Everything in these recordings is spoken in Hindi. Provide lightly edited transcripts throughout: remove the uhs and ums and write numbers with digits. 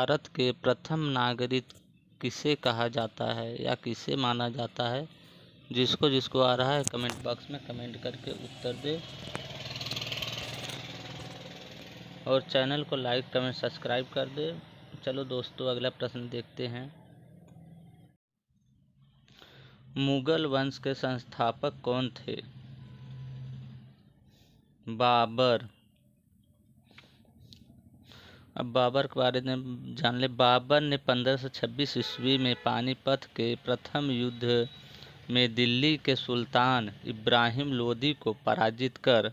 भारत के प्रथम नागरिक किसे कहा जाता है या किसे माना जाता है? जिसको जिसको आ रहा है कमेंट बॉक्स में कमेंट करके उत्तर दे और चैनल को लाइक कमेंट सब्सक्राइब कर दे। चलो दोस्तों, अगला प्रश्न देखते हैं। मुगल वंश के संस्थापक कौन थे? बाबर। अब बाबर के बारे में जान ले। बाबर ने 1526 ईस्वी में पानीपत के प्रथम युद्ध में दिल्ली के सुल्तान इब्राहिम लोदी को पराजित कर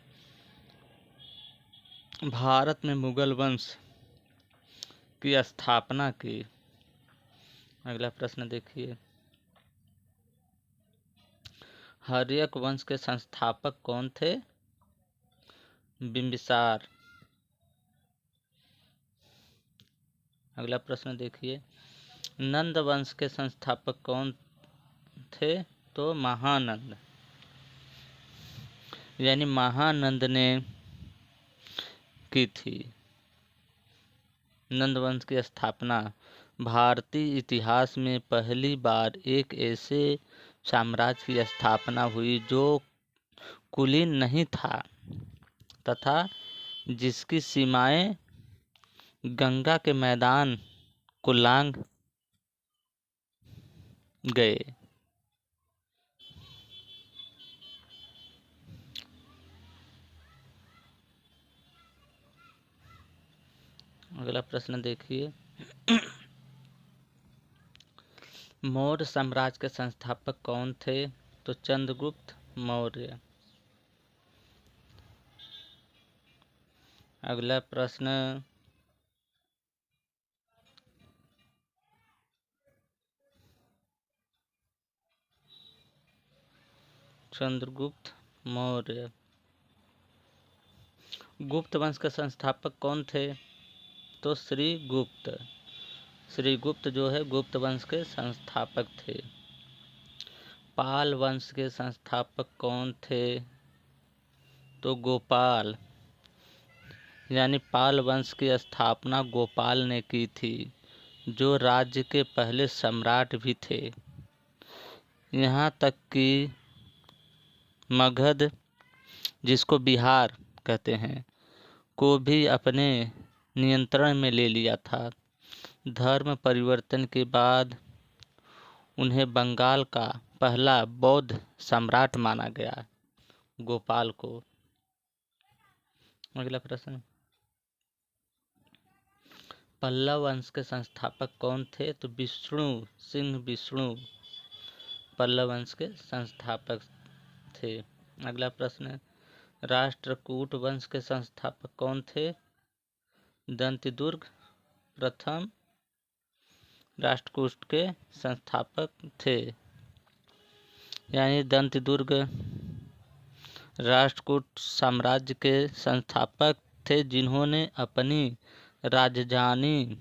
भारत में मुगल वंश की स्थापना की। अगला प्रश्न देखिए। हर्यक वंश के संस्थापक कौन थे? बिंबिसार। अगला प्रश्न देखिए। नंद वंश के संस्थापक कौन थे? तो महानंद, यानी महानंद ने की थी नंद वंश की स्थापना। भारतीय इतिहास में पहली बार एक ऐसे साम्राज्य की स्थापना हुई जो कुलीन नहीं था तथा जिसकी सीमाएं गंगा के मैदान को लांघ गए। अगला प्रश्न देखिए। मौर्य साम्राज्य के संस्थापक कौन थे? तो चंद्रगुप्त मौर्य। अगला प्रश्न। चंद्रगुप्त मौर्य। गुप्त वंश के संस्थापक कौन थे? तो श्रीगुप्त। श्रीगुप्त जो है गुप्त वंश के संस्थापक थे। पाल वंश के संस्थापक कौन थे? तो गोपाल, यानी पाल वंश की स्थापना गोपाल ने की थी, जो राज्य के पहले सम्राट भी थे। यहाँ तक कि मगध, जिसको बिहार कहते हैं, को भी अपने नियंत्रण में ले लिया था। धर्म परिवर्तन के बाद उन्हें बंगाल का पहला बौद्ध सम्राट माना गया, गोपाल को। अगला प्रश्न। पल्लव वंश के संस्थापक कौन थे? तो विष्णु सिंह विष्णु पल्लव वंश के संस्थापक थे। अगला प्रश्न। राष्ट्रकूट वंश के संस्थापक कौन थे? दंतिदुर्ग प्रथम राष्ट्रकूट के संस्थापक थे, यानी दंतिदुर्ग राष्ट्रकूट साम्राज्य के संस्थापक थे, जिन्होंने अपनी राजधानी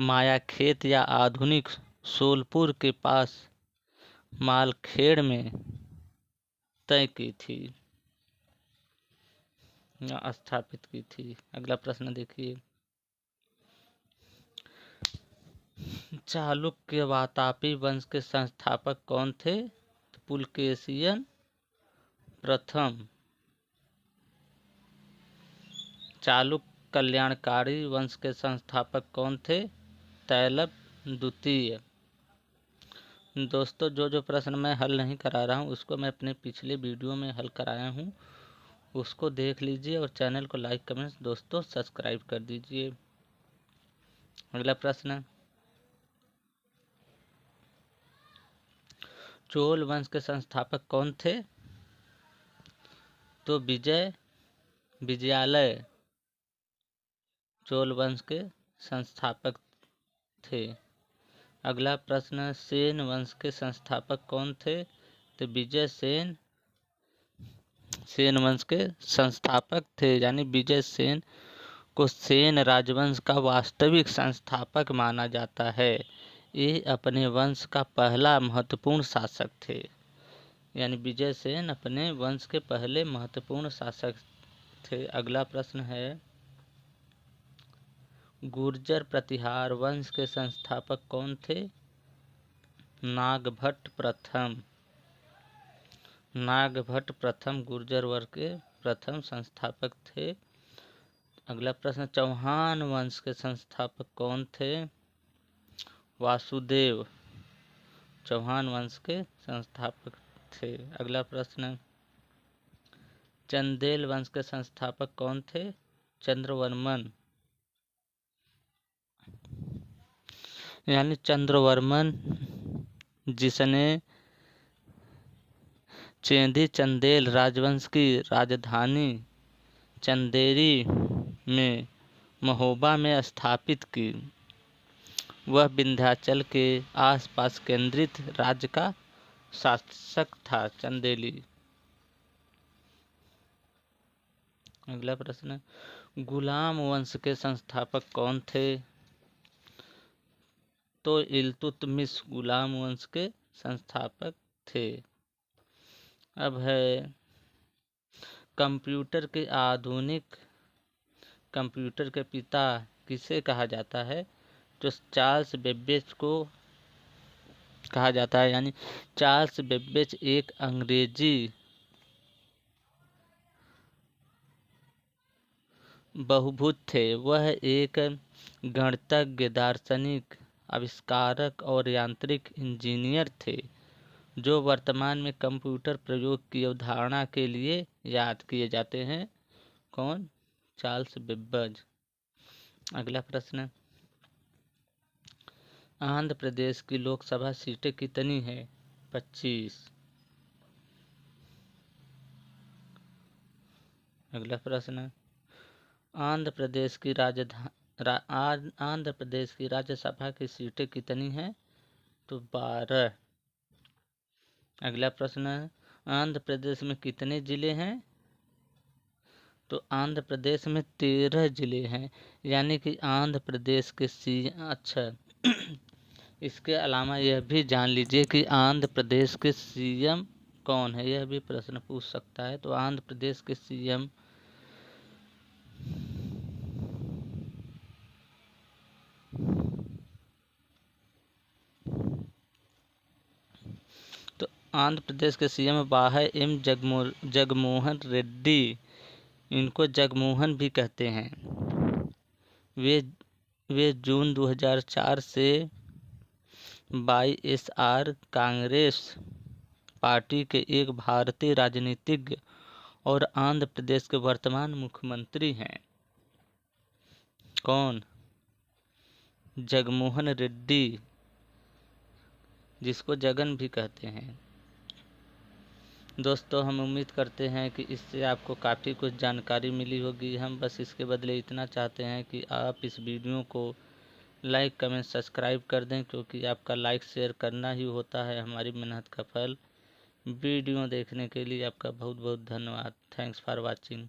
मायाखेत या आधुनिक सोलपुर के पास मालखेड़ में तय की थी या स्थापित की थी। अगला प्रश्न देखिए। चालुक्य वातापी वंश के संस्थापक कौन थे? पुलकेशियन प्रथम। चालुक्य कल्याणकारी वंश के संस्थापक कौन थे? तैलप द्वितीय। दोस्तों, जो प्रश्न मैं हल नहीं करा रहा हूँ उसको मैं अपने पिछले वीडियो में हल कराया हूँ, उसको देख लीजिए और चैनल को लाइक कमेंट दोस्तों सब्सक्राइब कर दीजिए। अगला प्रश्न। चोल वंश के संस्थापक कौन थे? तो विजयालय चोल वंश के संस्थापक थे। अगला प्रश्न। सेन वंश के संस्थापक कौन थे? तो विजय सेन सेन वंश के संस्थापक थे, यानी विजय सेन को सेन राजवंश का वास्तविक संस्थापक माना जाता है। ये अपने वंश का पहला महत्वपूर्ण शासक थे, यानी विजय सेन अपने वंश के पहले महत्वपूर्ण शासक थे। अगला प्रश्न है। गुर्जर प्रतिहार वंश के संस्थापक कौन थे? नागभट्ट प्रथम। नागभट्ट प्रथम गुर्जर वर्ग के प्रथम संस्थापक थे। अगला प्रश्न, चौहान वंश के संस्थापक कौन थे? वासुदेव चौहान वंश के संस्थापक थे। अगला प्रश्न, चंदेल वंश के संस्थापक कौन थे? चंद्रवर्मन यानी चंद्रवर्मन, जिसने चेदी चंदेल राजवंश की राजधानी चंदेरी में महोबा में स्थापित की। वह विंध्याचल के आसपास केंद्रित राज्य का शासक था। चंदेली। अगला प्रश्न, गुलाम वंश के संस्थापक कौन थे? तो इल्तुतमिश गुलाम वंश के संस्थापक थे। अब है कंप्यूटर के आधुनिक कंप्यूटर के पिता किसे कहा जाता है? तो चार्ल्स बेबेज को कहा जाता है। यानी चार्ल्स बेबेज एक अंग्रेजी बहुभूत थे। वह एक गणितज्ञ, दार्शनिक, आविष्कारक और यांत्रिक इंजीनियर थे जो वर्तमान में कंप्यूटर प्रयोग की अवधारणा के लिए याद किए जाते हैं। कौन? Charles Babbage. अगला प्रश्न, आंध्र प्रदेश की लोकसभा सीटें कितनी है? 25। अगला प्रश्न, आंध्र प्रदेश की राज्यसभा की सीटें कितनी हैं? तो 12। अगला प्रश्न, आंध्र प्रदेश में कितने जिले हैं? तो आंध्र प्रदेश में 13 जिले हैं। यानी कि आंध्र प्रदेश के अच्छा इसके अलावा यह भी जान लीजिए कि आंध्र प्रदेश के सीएम कौन है, यह भी प्रश्न पूछ सकता है। तो आंध्र प्रदेश के सीएम आंध्र प्रदेश के सीएम वाह एम जगमोहन रेड्डी। इनको जगमोहन भी कहते हैं। वे जून 2004 से वाईएसआर कांग्रेस पार्टी के एक भारतीय राजनीतिज्ञ और आंध्र प्रदेश के वर्तमान मुख्यमंत्री हैं। कौन? जगमोहन रेड्डी, जिसको जगन भी कहते हैं। दोस्तों, हम उम्मीद करते हैं कि इससे आपको काफ़ी कुछ जानकारी मिली होगी। हम बस इसके बदले इतना चाहते हैं कि आप इस वीडियो को लाइक, कमेंट, सब्सक्राइब कर दें, क्योंकि आपका लाइक शेयर करना ही होता है हमारी मेहनत का फल। वीडियो देखने के लिए आपका बहुत बहुत धन्यवाद। Thanks for watching.